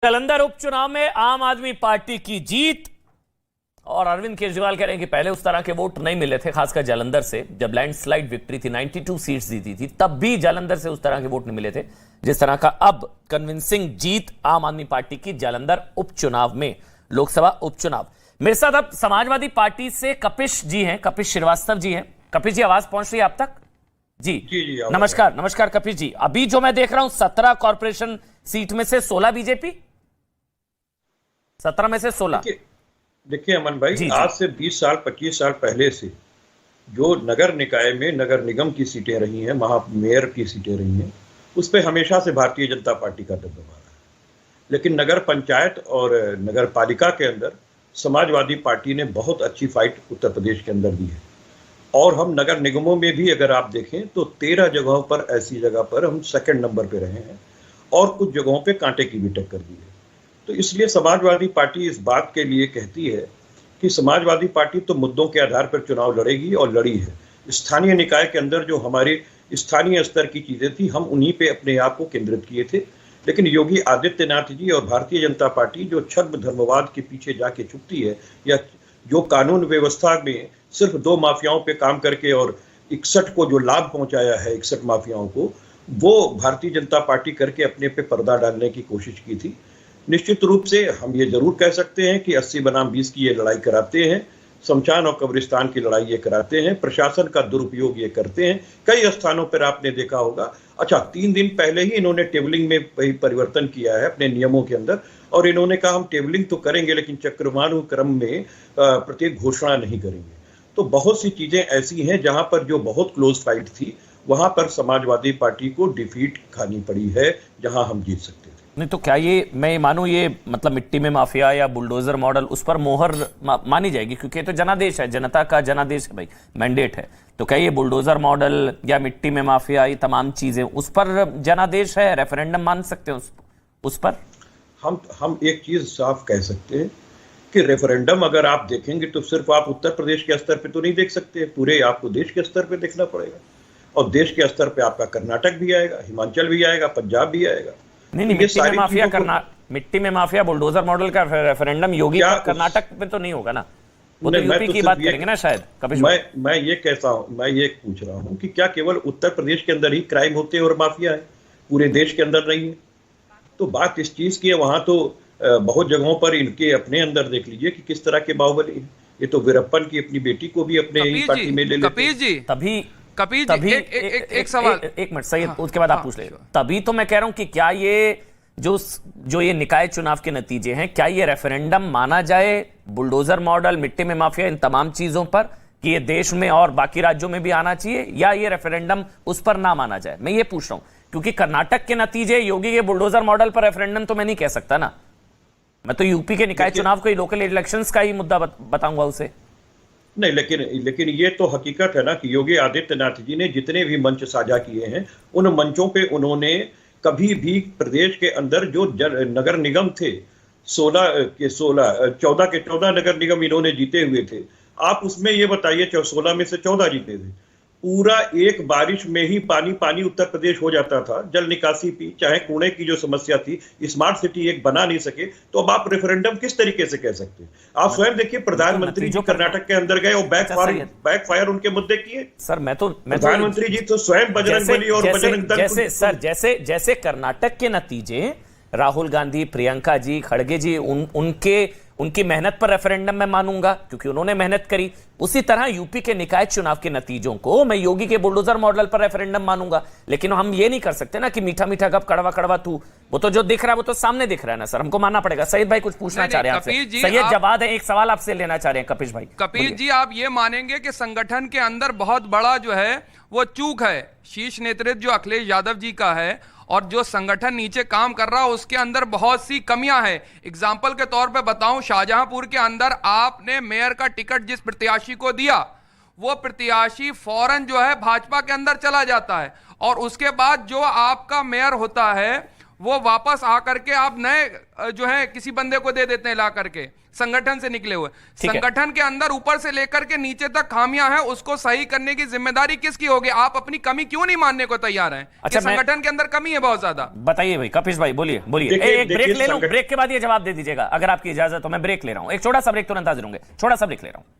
जालंधर उपचुनाव में आम आदमी पार्टी की जीत। और अरविंद केजरीवाल कह रहे हैं कि पहले उस तरह के वोट नहीं मिले थे, खासकर जालंधर से जब लैंडस्लाइड विक्ट्री थी, 92 सीट्स जीती थी, तब भी जालंधर से उस तरह के वोट नहीं मिले थे जिस तरह का अब कन्विंसिंग जीत आम आदमी पार्टी की जालंधर उपचुनाव में, लोकसभा उपचुनाव। मेरे साथ अब समाजवादी पार्टी से कपिश जी हैं, कपिश श्रीवास्तव जी हैं। कपिश जी, आवाज पहुंच रही है आप तक? जी नमस्कार। नमस्कार कपिश जी। अभी जो मैं देख रहा हूं 17 कॉर्पोरेशन सीट में से 16 बीजेपी, 17 में से 16। देखिए अमन भाई, आज से 20 साल 25 साल पहले से जो नगर निकाय में नगर निगम की सीटें रही हैं, महा मेयर की सीटें रही हैं, उस पर हमेशा से भारतीय जनता पार्टी का दबदबा रहा है। लेकिन नगर पंचायत और नगर पालिका के अंदर समाजवादी पार्टी ने बहुत अच्छी फाइट उत्तर प्रदेश के अंदर दी है। और हम नगर निगमों में भी अगर आप देखें तो 13 जगहों पर ऐसी जगह पर हम सेकंड नंबर पे रहे हैं और कुछ जगहों पे कांटे की भी टक्कर दी है। तो इसलिए समाजवादी पार्टी इस बात के लिए कहती है कि समाजवादी पार्टी तो मुद्दों के आधार पर चुनाव लड़ेगी और लड़ी है। स्थानीय निकाय के अंदर जो हमारे स्थानीय स्तर की चीजें थी, हम उन्हीं पे अपने आप को केंद्रित किए थे। लेकिन योगी आदित्यनाथ जी और भारतीय जनता पार्टी जो छद्म धर्मवाद के पीछे जाके छुपती है, या जो कानून व्यवस्था में सिर्फ 2 माफियाओं पे काम करके और 61 को जो लाभ पहुंचाया है, 61 माफियाओं को, वो भारतीय जनता पार्टी करके अपने पे पर्दा डालने की कोशिश की थी। निश्चित रूप से हम ये जरूर कह सकते हैं कि 80 बनाम 20 की ये लड़ाई कराते हैं, शमशान और कब्रिस्तान की लड़ाई ये कराते हैं, प्रशासन का दुरुपयोग ये करते हैं। कई स्थानों पर आपने देखा होगा। अच्छा, 3 दिन पहले ही इन्होंने टेबलिंग में परिवर्तन किया है अपने नियमों के अंदर, और इन्होंने कहा हम टेबलिंग तो करेंगे लेकिन चक्रवानुक्रम में प्रत्येक घोषणा नहीं करेंगे। तो बहुत सी चीजें ऐसी हैं जहां पर जो बहुत क्लोज फाइट थी, वहां पर समाजवादी पार्टी को डिफीट खानी पड़ी है, जहां हम जीत सकते थे। नहीं तो क्या ये मैं मानूं, ये मतलब मिट्टी में माफिया या बुलडोजर मॉडल उस पर मोहर मानी जाएगी? क्योंकि ये तो जनादेश है, जनता का जनादेश है भाई, मैंडेट है। तो क्या ये बुलडोजर मॉडल या मिट्टी में माफिया, ये तमाम चीजें उस पर जनादेश है, रेफरेंडम मान सकते हैं उस पर? हम एक चीज साफ कह सकते हैं कि रेफरेंडम अगर आप देखेंगे तो सिर्फ आप उत्तर प्रदेश के स्तर पे तो नहीं देख सकते, पूरे आपको देश के स्तर पे देखना पड़ेगा। और देश के स्तर पे आपका कर्नाटक भी आएगा, हिमाचल भी आएगा, पंजाब भी आएगा। नहीं, मिट्टी में माफिया बुलडोजर मॉडल का रेफरेंडम योगी का कर्नाटक में तो नहीं होगा ना? वो तो यूपी की बात करेंगे ना शायद। मैं ये कहता हूं, मैं ये पूछ रहा हूं कि क्या केवल उत्तर प्रदेश के अंदर ही क्राइम होते हैं और माफिया है, पूरे देश के अंदर नहीं है? तो बात इस चीज की है, वहां तो बहुत जगहों पर इनके अपने अंदर देख लीजिए कि किस तरह के बाहुबली है। ये तो वीरप्पन की अपनी बेटी को भी अपने ही पार्टी में ले लेते। कपिल जी, तभी एक सवाल, एक मिनट सैयद, उसके बाद आप पूछ ले। तभी तो मैं कह रहा हूं कि क्या ये जो ये निकाय चुनाव के नतीजे हैं, क्या ये रेफरेंडम माना जाए बुलडोजर मॉडल, मिट्टी में माफिया, इन तमाम चीजों पर, कि ये देश में और बाकी राज्यों में भी आना चाहिए, या ये रेफरेंडम उस पर ना माना जाए? मैं ये पूछ रहा हूं क्योंकि कर्नाटक के नतीजे योगी के बुलडोजर मॉडल पर रेफरेंडम तो मैं नहीं कह सकता ना। मैं तो यूपी के निकाय चुनाव को, लोकल इलेक्शंस का ही मुद्दा बताऊंगा उसे। नहीं, लेकिन ये तो हकीकत है ना कि योगी आदित्यनाथ जी ने जितने भी मंच साझा किए हैं, उन मंचों पे उन्होंने कभी भी प्रदेश के अंदर जो नगर निगम थे, 14 के 14 नगर निगम इन्होंने जीते हुए थे। आप उसमें ये बताइए, 16 में से 14 जीते थे। पूरा एक बारिश में ही पानी उत्तर प्रदेश हो जाता था। जल निकासी भी, चाहे कुएं की जो समस्या थी, स्मार्ट सिटी एक बना नहीं सके। तो अब आप रेफरेंडम किस तरीके से कह सकते हैं? आप स्वयं देखिए, प्रधानमंत्री जो कर्नाटक के अंदर गए और बैकफायर उनके मुद्दे किए। सर मैं तो प्रधानमंत्री जी तो स्वयं बजरंग बली और बजरंग दल, जैसे कर्नाटक के नतीजे राहुल गांधी, प्रियंका जी, खड़गे जी, उनकी मेहनत पर रेफरेंडम मैं मानूंगा क्योंकि उन्होंने मेहनत करी। उसी तरह यूपी के निकाय चुनाव के नतीजों को मैं योगी के बुलडोजर मॉडल पर रेफरेंडम मानूंगा। लेकिन हम ये नहीं कर सकते ना कि मीठा मीठा कब कड़वा कड़वा तू। वो तो जो दिख रहा है वो तो सामने दिख रहा है ना सर, हमको मानना पड़ेगा। सैयद भाई कुछ पूछना चाह रहे हैं आपसे? सैयद जवाब है, एक सवाल आपसे लेना चाह रहे हैं कपिश भाई। कपिल जी, आप ये मानेंगे कि संगठन के अंदर बहुत बड़ा जो है वो चूक है, शीर्ष नेतृत्व जो अखिलेश यादव जी का है और जो संगठन नीचे काम कर रहा है उसके अंदर बहुत सी कमियां हैं। एग्जाम्पल के तौर पे बताऊं, शाहजहांपुर के अंदर आपने मेयर का टिकट जिस प्रत्याशी को दिया, वो प्रत्याशी फौरन जो है भाजपा के अंदर चला जाता है, और उसके बाद जो आपका मेयर होता है वो वापस आकर के आप नए जो है किसी बंदे को दे देते हैं ला करके, संगठन से निकले हुए। संगठन के अंदर ऊपर से लेकर के नीचे तक खामियां हैं, उसको सही करने की जिम्मेदारी किसकी होगी? आप अपनी कमी क्यों नहीं मानने को तैयार हैं? अच्छा, संगठन के अंदर कमी है बहुत ज्यादा। बताइए भाई, कपिश भाई बोलिए बोलिए। एक ब्रेक ले लूं, ब्रेक के बाद ये जवाब दे दीजिएगा अगर आपकी इजाजत हो। मैं ब्रेक ले रहा हूं, एक छोटा सा ब्रेक, तुरंत हाजिर होंगे, छोटा सा ब्रेक ले रहा हूं।